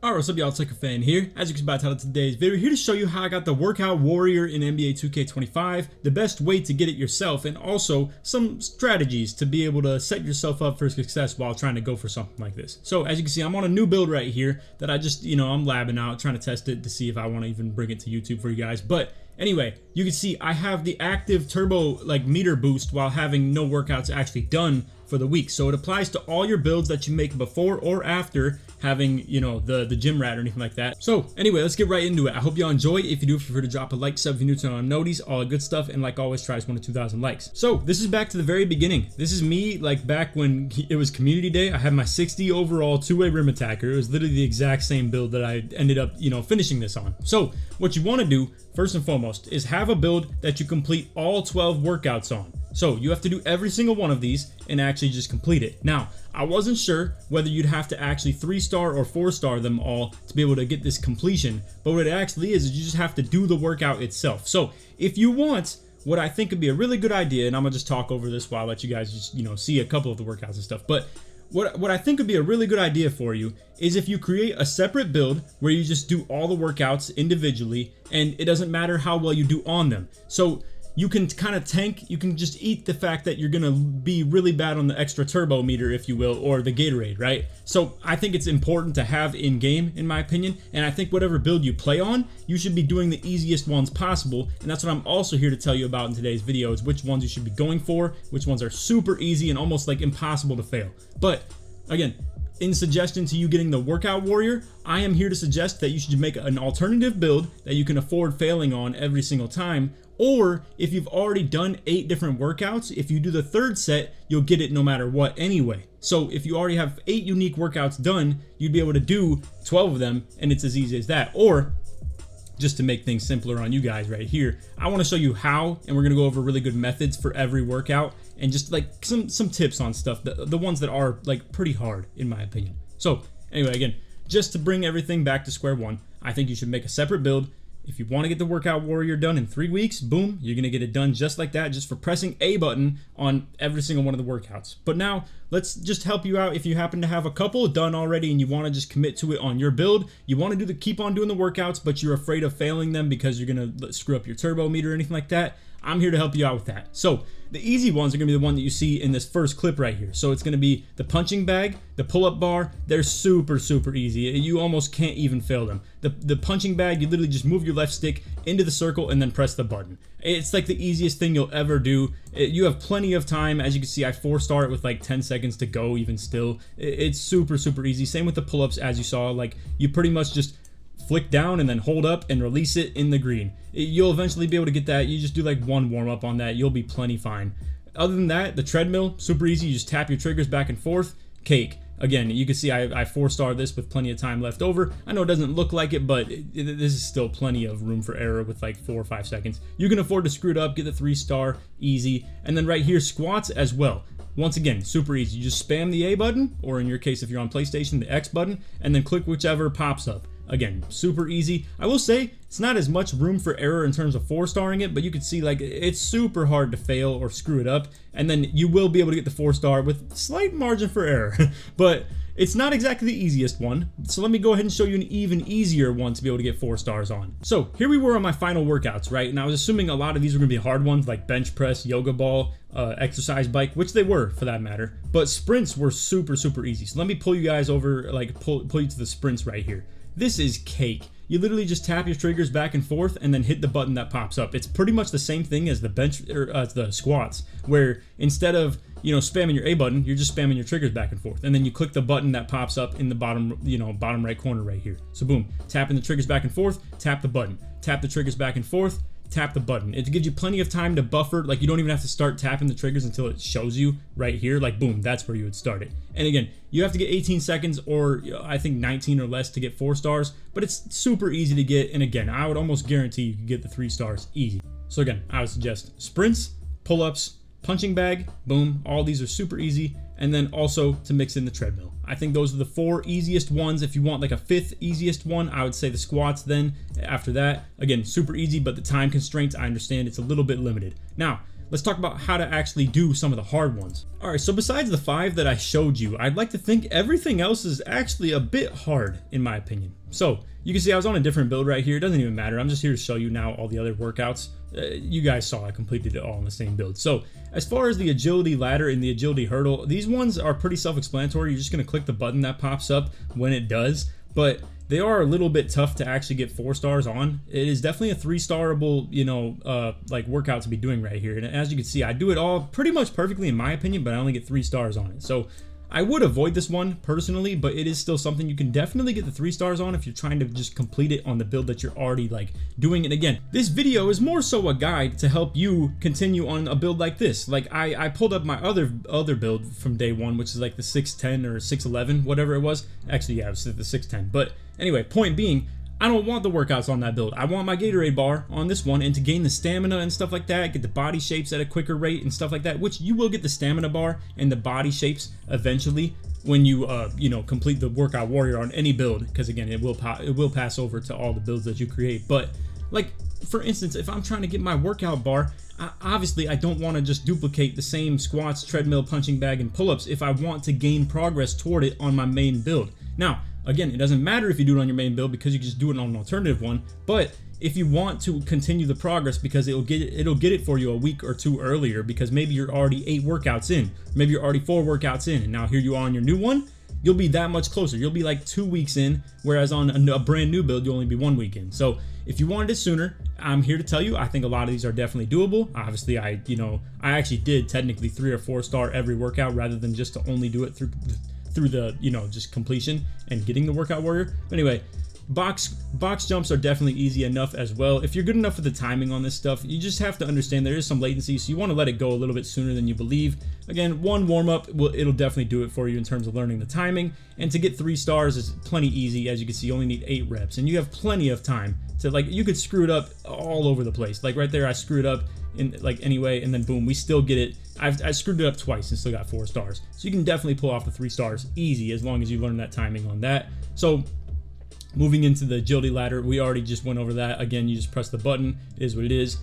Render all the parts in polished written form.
Alright, what's up y'all, it's LakerFan here. As you can see by the title of today's video, here to show you how I got the Workout Warrior in NBA 2K25, the best way to get it yourself, and also some strategies to be able to set yourself up for success while trying to go for something like this. So as you can see, I'm on a new build right here that I just, I'm labbing out, trying to test it to see if I want to even bring it to YouTube for you guys. But anyway, you can see I have the active turbo meter boost while having no workouts actually done for the week. So it applies to all your builds that you make before or after having, the gym rat or anything like that. So anyway, let's get right into it. I hope y'all enjoy. If you do, feel free to drop a like, sub if you're new to our noties, all the good stuff, and like always, tries 1 to 2,000 likes. So this is back to the very beginning. This is me back when it was community day. I had my 60 overall two-way rim attacker. It was literally the exact same build that I ended up, finishing this on. So what you want to do first and foremost is have a build that you complete all 12 workouts on. So you have to do every single one of these and actually just complete it. Now, I wasn't sure whether you'd have to actually 3-star or 4-star them all to be able to get this completion, but what it actually is you just have to do the workout itself. So if you want, what I think would be a really good idea, and I'm gonna just talk over this while I let you guys just, see a couple of the workouts and stuff, but what I think would be a really good idea for you is if you create a separate build where you just do all the workouts individually and it doesn't matter how well you do on them. So you can kind of tank, you can just eat the fact that you're gonna be really bad on the extra turbo meter, if you will, or the Gatorade, right? So I think it's important to have in game, in my opinion, and I think whatever build you play on, you should be doing the easiest ones possible, and that's what I'm also here to tell you about in today's video, is which ones you should be going for, which ones are super easy and almost impossible to fail. But again, in suggestion to you getting the Workout Warrior, I am here to suggest that you should make an alternative build that you can afford failing on every single time. Or if you've already done 8 different workouts, if you do the 3rd set, you'll get it no matter what anyway. So if you already have 8 unique workouts done, you'd be able to do 12 of them, and it's as easy as that. Or just to make things simpler on you guys right here, I want to show you how, and we're going to go over really good methods for every workout and just some tips on stuff, the ones that are pretty hard in my opinion. So anyway, again, just to bring everything back to square one, I think you should make a separate build. If you want to get the Workout Warrior done in 3 weeks, boom, you're going to get it done just like that, just for pressing A button on every single one of the workouts. But now, let's just help you out if you happen to have a couple done already and you want to just commit to it on your build. You want to keep on doing the workouts, but you're afraid of failing them because you're going to screw up your turbo meter or anything like that. I'm here to help you out with that. So the easy ones are going to be the one that you see in this first clip right here. So it's going to be the punching bag, the pull-up bar. They're super easy. You almost can't even fail them. The punching bag, you literally just move your left stick into the circle and then press the button. It's the easiest thing you'll ever do. You have plenty of time. As you can see, I 4-star it with 10 seconds to go even still. It's super easy. Same with the pull-ups, as you saw. You pretty much just flick down and then hold up and release it in the green. You'll eventually be able to get that. You just do one warm up on that. You'll be plenty fine. Other than that, the treadmill, super easy. You just tap your triggers back and forth. Cake. Again, you can see I 4-star this with plenty of time left over. I know it doesn't look like it, but this is still plenty of room for error with 4 or 5 seconds. You can afford to screw it up, get the 3-star, easy. And then right here, squats as well. Once again, super easy. You just spam the A button, or in your case, if you're on PlayStation, the X button, and then click whichever pops up. Again, super easy. I will say it's not as much room for error in terms of 4-starring it, but you can see it's super hard to fail or screw it up, and then you will be able to get the 4-star with slight margin for error. But it's not exactly the easiest one, so let me go ahead and show you an even easier one to be able to get 4 stars on. So here we were on my final workouts, right? And I was assuming a lot of these were gonna be hard ones like bench press, yoga ball, exercise bike, which they were for that matter, but sprints were super easy. So let me pull you guys over, pull you to the sprints right here. This is cake. You literally just tap your triggers back and forth and then hit the button that pops up. It's pretty much the same thing as the bench or the squats, where instead of spamming your A button, you're just spamming your triggers back and forth, and then you click the button that pops up in the bottom bottom right corner right here. So boom, tapping the triggers back and forth, tap the button, tap the triggers back and forth, tap the button. It gives you plenty of time to buffer. You don't even have to start tapping the triggers until it shows you right here. Boom, that's where you would start it. And again, you have to get 18 seconds or I think 19 or less to get 4 stars, but it's super easy to get. And again, I would almost guarantee you can get the 3 stars easy. So again, I would suggest sprints, pull-ups, punching bag, boom, all these are super easy. And then also to mix in the treadmill. I think those are the 4 easiest ones. If you want a 5th easiest one, I would say the squats then after that. Again, super easy, but the time constraints, I understand it's a little bit limited. Now, let's talk about how to actually do some of the hard ones. Alright, so besides the 5 that I showed you, I'd like to think everything else is actually a bit hard in my opinion. So you can see I was on a different build right here. It doesn't even matter. I'm just here to show you now all the other workouts. You guys saw I completed it all in the same build. So as far as the agility ladder and the agility hurdle, these ones are pretty self-explanatory. You're just going to click the button that pops up when it does, but they are a little bit tough to actually get 4 stars on. It is definitely a 3-starable, you know, like workout to be doing right here. And as you can see, I do it all pretty much perfectly in my opinion, but I only get 3 stars on it. So I would avoid this one personally, but it is still something you can definitely get the 3 stars on if you're trying to just complete it on the build that you're already like doing. And again, this video is more so a guide to help you continue on a build like this. Like I pulled up my other build from day 1, which is like the 610 or 611, whatever it was. Actually, yeah, it was the 610. But anyway, point being, I don't want the workouts on that build. I want my Gatorade bar on this one, and to gain the stamina and stuff like that, get the body shapes at a quicker rate and stuff like that, which you will get the stamina bar and the body shapes eventually when you you know, complete the workout warrior on any build, because again, it will pass over to all the builds that you create. But like for instance, if I'm trying to get my workout bar, obviously I don't want to just duplicate the same squats, treadmill, punching bag, and pull-ups if I want to gain progress toward it on my main build. Now again, it doesn't matter if you do it on your main build because you can just do it on an alternative one. But if you want to continue the progress, because it'll get it for you a week or 2 earlier, because maybe you're already 8 workouts in, maybe you're already 4 workouts in, and now here you are on your new one, you'll be that much closer. You'll be like 2 weeks in, whereas on a brand new build, you'll only be 1 week in. So if you wanted it sooner, I'm here to tell you, I think a lot of these are definitely doable. Obviously, I actually did technically 3 or 4 star every workout rather than just to only do it through the, you know, just completion and getting the workout warrior. But anyway, box jumps are definitely easy enough as well. If you're good enough with the timing on this stuff, you just have to understand there is some latency, so you want to let it go a little bit sooner than you believe. Again, 1 warm-up, it'll definitely do it for you in terms of learning the timing, and to get 3 stars is plenty easy. As you can see, you only need 8 reps, and you have plenty of time to, like, you could screw it up all over the place. Like right there, I screwed up in like anyway, and then boom, we still get it. I screwed it up twice and still got 4 stars. So you can definitely pull off the 3 stars easy as long as you learn that timing on that. So moving into the agility ladder, we already just went over that. Again, you just press the button, it is what it is.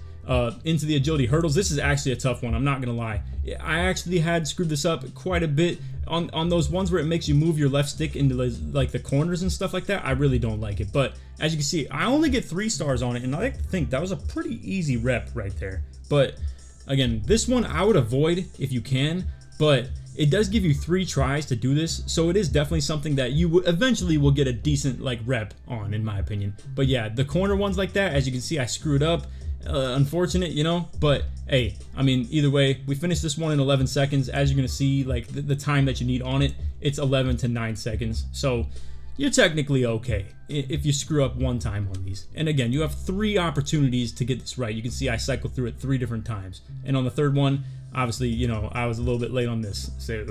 Into the agility hurdles, this is actually a tough one, I'm not gonna lie. I actually had screwed this up quite a bit on those ones where it makes you move your left stick into like the corners and stuff like that. I really don't like it, but as you can see, I only get 3 stars on it, and I think that was a pretty easy rep right there. But again, this one I would avoid if you can, but it does give you 3 tries to do this, so it is definitely something that you eventually will get a decent like rep on, in my opinion. But yeah, the corner ones like that, as you can see, I screwed up. Unfortunate, you know, but hey, I mean, either way, we finished this one in 11 seconds. As you're gonna see, like the time that you need on it, it's 11 to 9 seconds. So you're technically okay if you screw up 1 time on these. And again, you have 3 opportunities to get this right. You can see I cycled through it 3 different times, and on the 3rd one, obviously, you know, I was a little bit late on this, so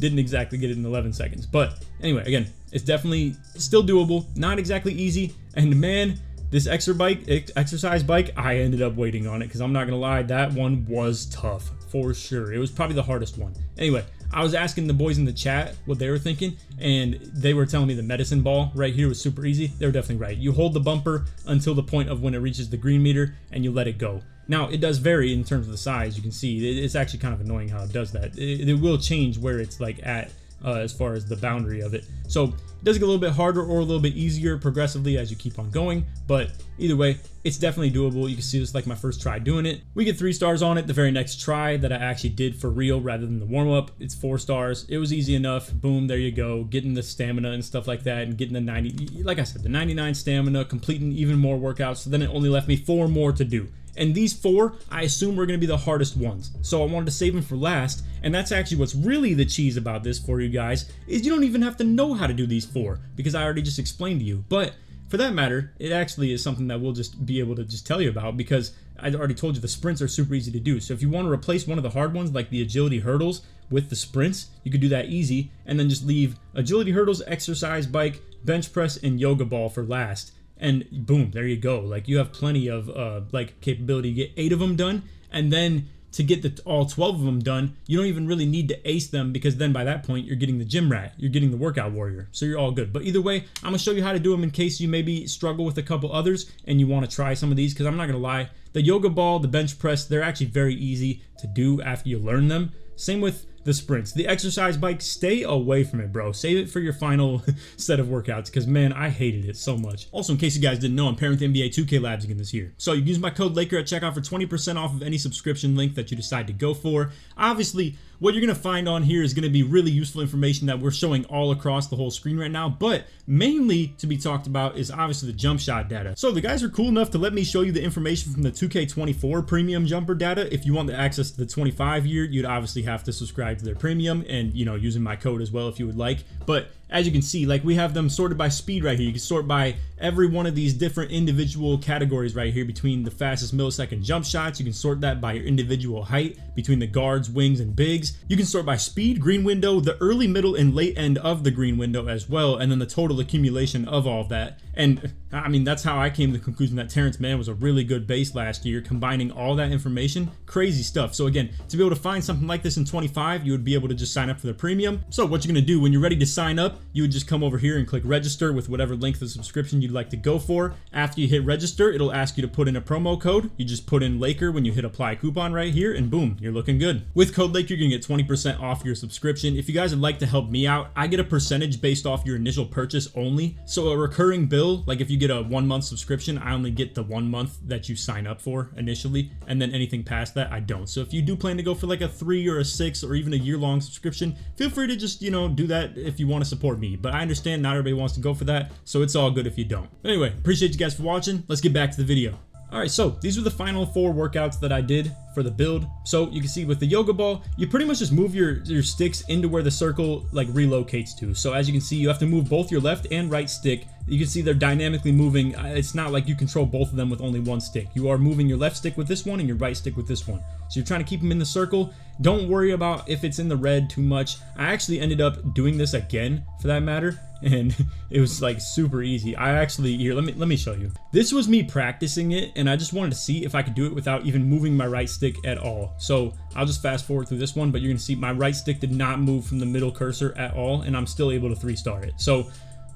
didn't exactly get it in 11 seconds. But anyway, again, it's definitely still doable, not exactly easy. And man, this exercise bike, I ended up waiting on it, because I'm not gonna lie, that one was tough for sure. It was probably the hardest one. Anyway, I was asking the boys in the chat what they were thinking, and they were telling me the medicine ball right here was super easy. They were definitely right. You hold the bumper until the point of when it reaches the green meter, and you let it go. Now, it does vary in terms of the size. You can see it's actually kind of annoying how it does that. It will change where it's like at as far as the boundary of it. So it does get a little bit harder or a little bit easier progressively as you keep on going, but either way, it's definitely doable. You can see this like my first try doing it. We get 3 stars on it the very next try that I actually did for real rather than the warm-up. It's 4 stars. It was easy enough. Boom, there you go. Getting the stamina and stuff like that, and getting the 90, like I said, the 99 stamina, completing even more workouts. So then it only left me 4 more to do. And these 4, I assume, were going to be the hardest ones. So I wanted to save them for last, and that's actually what's really the cheese about this for you guys, is you don't even have to know how to do these 4, because I already just explained to you. But for that matter, it actually is something that we'll just be able to just tell you about, because I already told you the sprints are super easy to do. So if you want to replace one of the hard ones, like the agility hurdles, with the sprints, you could do that easy, and then just leave agility hurdles, exercise bike, bench press, and yoga ball for last. And boom, there you go. Like, you have plenty of like capability to get 8 of them done, and then to get all 12 of them done, you don't even really need to ace them, because then by that point you're getting the gym rat, you're getting the workout warrior, so you're all good. But either way, I'm gonna show you how to do them in case you maybe struggle with a couple others and you want to try some of these, because I'm not gonna lie, the yoga ball, the bench press, they're actually very easy to do after you learn them. Same with the sprints. The exercise bike, stay away from it, bro. Save it for your final set of workouts, because man, I hated it so much. Also, in case you guys didn't know, I'm pairing with NBA 2K Labs again this year. So you can use my code Laker at checkout for 20% off of any subscription link that you decide to go for. Obviously, what you're gonna find on here is gonna be really useful information that we're showing all across the whole screen right now, but mainly to be talked about is obviously the jump shot data. So the guys are cool enough to let me show you the information from the 2K24 premium jumper data. If you want the access to the 25 year, you'd obviously have to subscribe to their premium and, you know, using my code as well if you would like. But as you can see, like, we have them sorted by speed right here. You can sort by every one of these different individual categories right here between the fastest millisecond jump shots. You can sort that by your individual height between the guards, wings, and bigs. You can sort by speed, green window, the early, middle, and late end of the green window as well, and then the total accumulation of all of that. And I mean, that's how I came to the conclusion that Terrence Mann was a really good base last year, combining all that information. Crazy stuff. So again, to be able to find something like this in 25, you would be able to just sign up for the premium. So what you're gonna do when you're ready to sign up, you would just come over here and click register with whatever length of subscription you'd like to go for. After you hit register, it'll ask you to put in a promo code. You just put in Laker when you hit apply coupon right here, and boom, you're looking good. With code Laker, you're gonna get 20% off your subscription. If you guys would like to help me out, I get a percentage based off your initial purchase only. So a recurring bill, like if you get a 1 month subscription, I only get the 1 month that you sign up for initially, and then anything past that I don't. So if you do plan to go for like a 3 or a 6 or even a year-long subscription, feel free to just, you know, do that if you want to support me. But I understand not everybody wants to go for that, so it's all good if you don't. Anyway, appreciate you guys for watching. Let's get back to the video. Alright, so these are the final 4 workouts that I did for the build. So you can see with the yoga ball, you pretty much just move your sticks into where the circle like relocates to. So as you can see, you have to move both your left and right stick. You can see they're dynamically moving. It's not like you control both of them with only one stick. You are moving your left stick with this one and your right stick with this one. So you're trying to keep them in the circle. Don't worry about if it's in the red too much. I actually ended up doing this again, for that matter, and it was like super easy. I actually, here, let me show you. This was me practicing it, and I just wanted to see if I could do it without even moving my right stick at all. So I'll just fast forward through this one, but you're gonna see my right stick did not move from the middle cursor at all, and I'm still able to 3-star it. So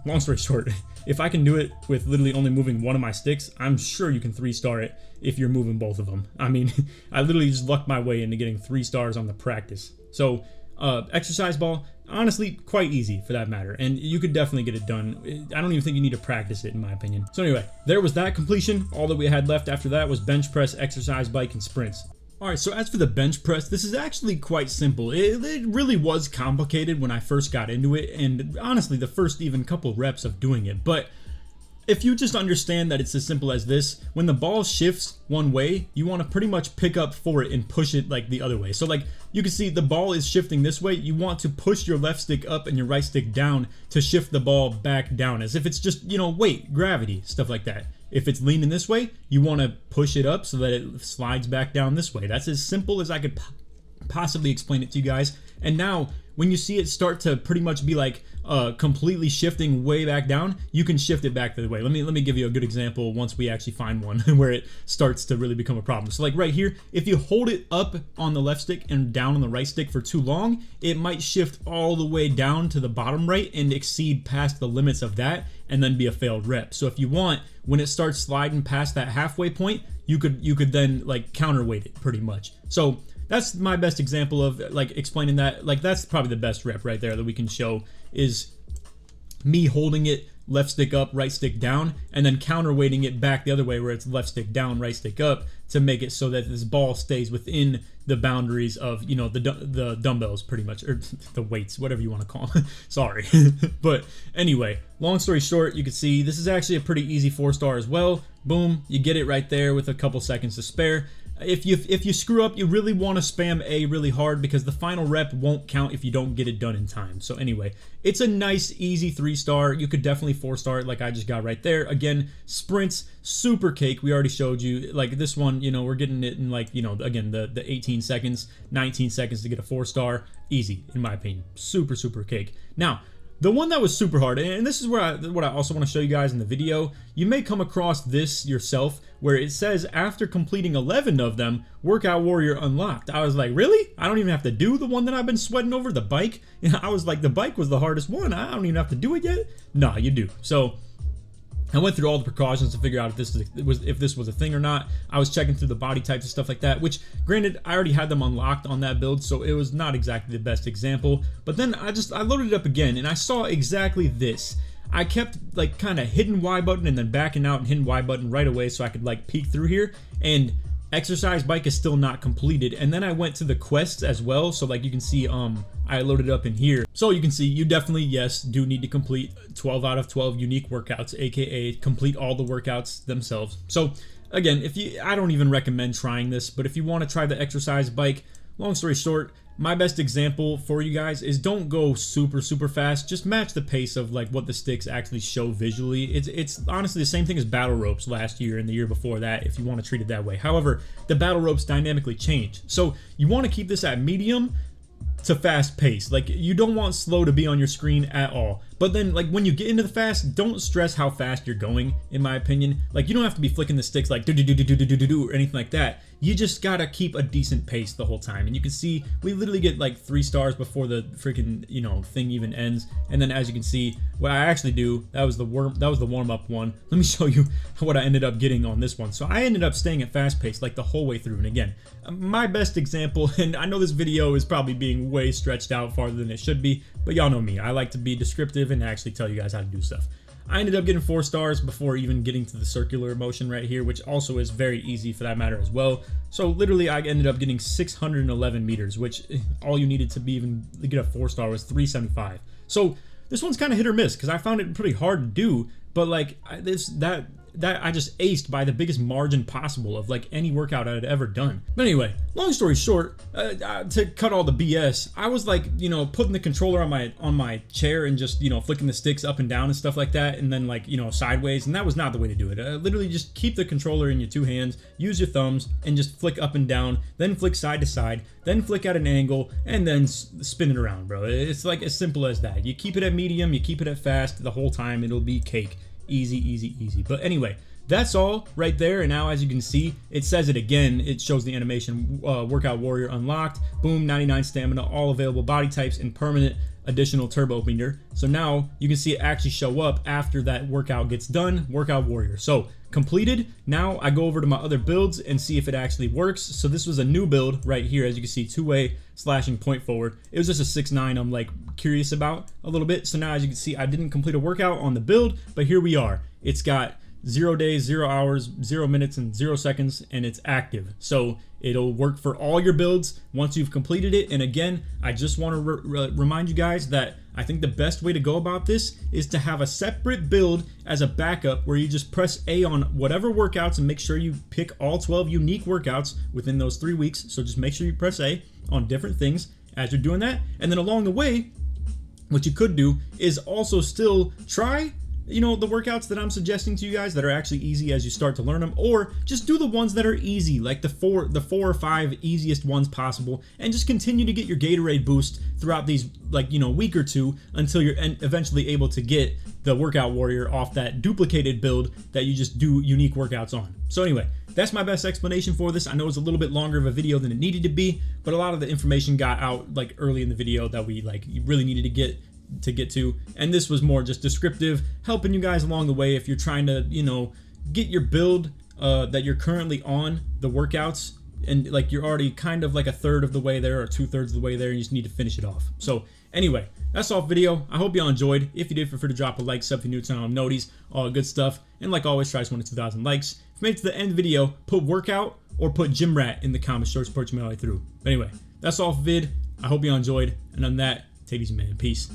long story short, if I can do it with literally only moving one of my sticks, I'm sure you can 3-star it if you're moving both of them. I mean, I literally just lucked my way into getting 3 stars on the practice. So exercise ball, honestly, quite easy for that matter, and you could definitely get it done. I don't even think you need to practice it, in my opinion. So anyway, there was that completion. All that we had left after that was bench press, exercise bike, and sprints. Alright, so as for the bench press, this is actually quite simple. It really was complicated when I first got into it, and honestly, the first even couple reps of doing it. But if you just understand that it's as simple as this, when the ball shifts one way, you want to pretty much pick up for it and push it like the other way. So like you can see the ball is shifting this way, you want to push your left stick up and your right stick down to shift the ball back down, as if it's just, you know, weight, gravity, stuff like that. If it's leaning this way, you want to push it up so that it slides back down this way. That's as simple as I could possibly explain it to you guys. And now when you see it start to pretty much be like completely shifting way back down, you can shift it back the other way. Let me give you a good example once we actually find one where it starts to really become a problem. So like right here, if you hold it up on the left stick and down on the right stick for too long, it might shift all the way down to the bottom right and exceed past the limits of that and then be a failed rep. So if you want, when it starts sliding past that halfway point, you could then like counterweight it pretty much. So that's my best example of like explaining that. Like that's probably the best rep right there that we can show, is me holding it left stick up, right stick down, and then counterweighting it back the other way where it's left stick down, right stick up, to make it so that this ball stays within the boundaries of, you know, the dumbbells pretty much, or the weights, whatever you want to call them. Sorry. But anyway, long story short, you can see this is actually a pretty easy 4-star as well. Boom, you get it right there with a couple seconds to spare. If you screw up, you really want to spam A really hard, because the final rep won't count if you don't get it done in time. So anyway, it's a nice easy 3-star. You could definitely 4-star it like I just got right there. Again, sprints, super cake. We already showed you, like this one, you know, we're getting it in like, you know, again, the 18 seconds, 19 seconds to get a 4-star. Easy, in my opinion. Super cake. Now, The one that was super hard, and this is what I also want to show you guys in the video, you may come across this yourself, where it says after completing 11 of them, Workout Warrior unlocked. I was like, really? I don't even have to do the one that I've been sweating over, the bike? I was like, the bike was the hardest one. I don't even have to do it yet? No, you do. So I went through all the precautions to figure out if this was a thing or not. I was checking through the body types and stuff like that, which granted, I already had them unlocked on that build, so it was not exactly the best example. But then I loaded it up again and I saw exactly this. I kept like kind of hitting Y button and then backing out and hitting Y button right away so I could like peek through here, and exercise bike is still not completed. And then I went to the quests as well, so like you can see I loaded up in here, so you can see you definitely, yes, do need to complete 12 out of 12 unique workouts, aka complete all the workouts themselves. So again, I don't even recommend trying this, but if you want to try the exercise bike, long story short, my best example for you guys is don't go super fast. Just match the pace of like what the sticks actually show visually. It's honestly the same thing as battle ropes last year and the year before that, if you want to treat it that way. However, the battle ropes dynamically change, so you want to keep this at medium to fast pace. Like, you don't want slow to be on your screen at all. But then, like, when you get into the fast, don't stress how fast you're going, in my opinion. Like, you don't have to be flicking the sticks like do-do-do-do-do-do-do or anything like that. You just gotta keep a decent pace the whole time. And you can see, we literally get like 3 stars before the freaking, you know, thing even ends. And then as you can see, what I actually do, that was the warm-up one. Let me show you what I ended up getting on this one. So I ended up staying at fast pace like the whole way through. And again, my best example, and I know this video is probably being way stretched out farther than it should be, but y'all know me. I like to be descriptive and actually tell you guys how to do stuff. I ended up getting 4 stars before even getting to the circular motion right here, which also is very easy for that matter as well. So literally I ended up getting 611 meters, which all you needed to be even to get a 4-star was 375. So this one's kind of hit or miss because I found it pretty hard to do, but like that I just aced by the biggest margin possible of like any workout I'd ever done. But anyway, long story short, to cut all the BS, I was like, you know, putting the controller on my chair and just, you know, flicking the sticks up and down and stuff like that, and then like, you know, sideways, and that was not the way to do it. Literally just keep the controller in your 2 hands, use your thumbs, and just flick up and down, then flick side to side, then flick at an angle, and then spin it around, bro. It's like as simple as that. You keep it at medium, you keep it at fast the whole time, it'll be cake. Easy, easy, easy. But anyway, that's all right there. And now as you can see, it says it again. It shows the animation, Workout Warrior unlocked, boom, 99 stamina, all available body types, and permanent additional turbo meter. So now you can see it actually show up after that workout gets done, Workout Warrior. So completed. Now I go over to my other builds and see if it actually works. So this was a new build right here. As you can see, 2-way slashing point forward. It was just a 6'9" I'm like curious about a little bit. So now as you can see, I didn't complete a workout on the build, but here we are. It's got 0 days, 0 hours, 0 minutes, and 0 seconds, and it's active. So it'll work for all your builds once you've completed it. And again, I just want to remind you guys that I think the best way to go about this is to have a separate build as a backup where you just press A on whatever workouts and make sure you pick all 12 unique workouts within those 3 weeks. So just make sure you press A on different things as you're doing that. And then along the way, what you could do is also still try, you know, the workouts that I'm suggesting to you guys that are actually easy as you start to learn them, or just do the ones that are easy, like the four or 5 easiest ones possible, and just continue to get your Gatorade boost throughout these, like, you know, week or 2 until you're eventually able to get the Workout Warrior off that duplicated build that you just do unique workouts on. So anyway, that's my best explanation for this. I know it's a little bit longer of a video than it needed to be, but a lot of the information got out like early in the video that we like really needed to get to, and this was more just descriptive, helping you guys along the way if you're trying to, you know, get your build that you're currently on, the workouts, and like you're already kind of like 1/3 of the way there or 2/3 of the way there, and you just need to finish it off. So anyway, that's all for video. I hope y'all enjoyed. If you did, feel free to drop a like, sub if you're new to channel, noties, all good stuff, and like always, try to 1 to 2,000 likes. If you made it to the end of the video, put workout or put gym rat in the comments, short support your way through. But anyway, that's all for vid. I hope y'all enjoyed, and on that, take it easy, man. Peace.